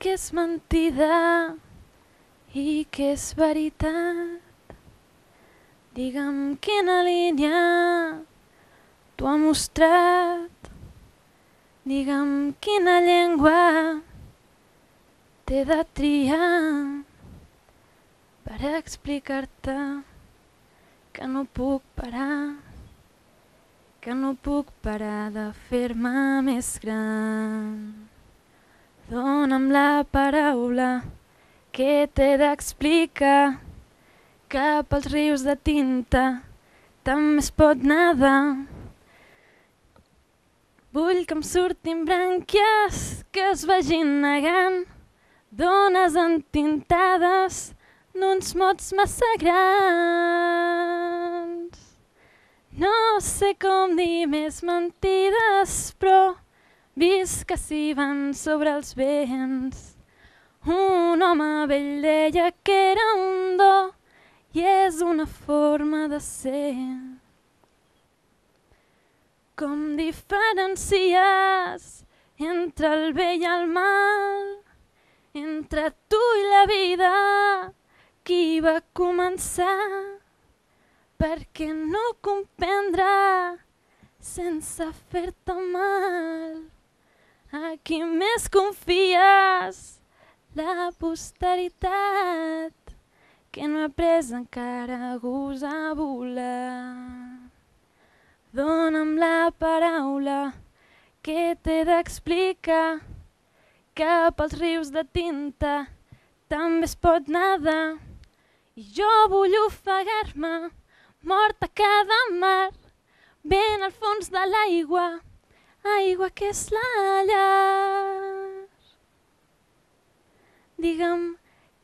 què és mentida i què és veritat. Digue'm quina línia t'ho ha mostrat. Digue'm quina llengua t'he de triar per explicar-te que no puc parar, que no puc parar de fer-me més gran. Dóna'm la paraula que t'he d'explicar que pels rius de tinta també es pot nedar. Vull que em surtin brànquies que es vagin negant, dones entintades d'uns mots massa grans. No sé com dir més mentides, però visc que s'hi van sobre els vents. Un home vell deia que era un do i és una forma de ser. Com diferencies entre el bé i el mal, entre tu i la vida, qui va començar? Per què no comprendre sense fer-te mal? A qui més confies? La posteritat, que no he après encara gust a volar. Dóna'm la paraula que t'he d'explicar que pels rius de tinta també es pot nedar. I jo vull ofegar-me, mort a cada mar, ben al fons de l'aigua, aigua que és la llar. Digue'm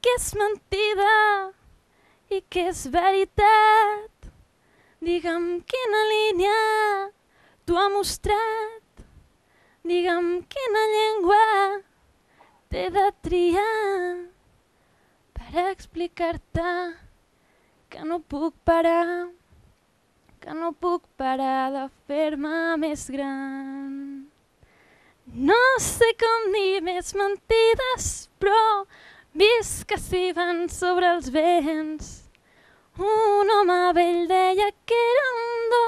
què és mentida i què és veritat. Digue'm quina línia t'ho ha mostrat. Digue'm quina llengua t'he de triar per explicar-te que no puc parar, que no puc parar de fer-me més gran. No sé com dir més mentides, però visc que s'hi van sobre els vents. Un home vell deia que era un do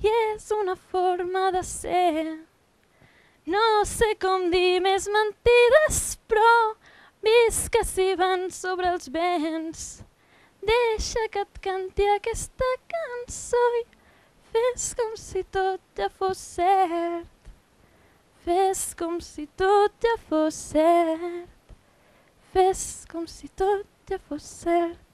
i és una forma de ser. No sé com dir més mentides, però visc que s'hi van sobre els vents. Deixa que et canti aquesta cançó i fes com si tot ja fos cert. Fes com si tot ja fos cert. Fes com si tot ja fos cert.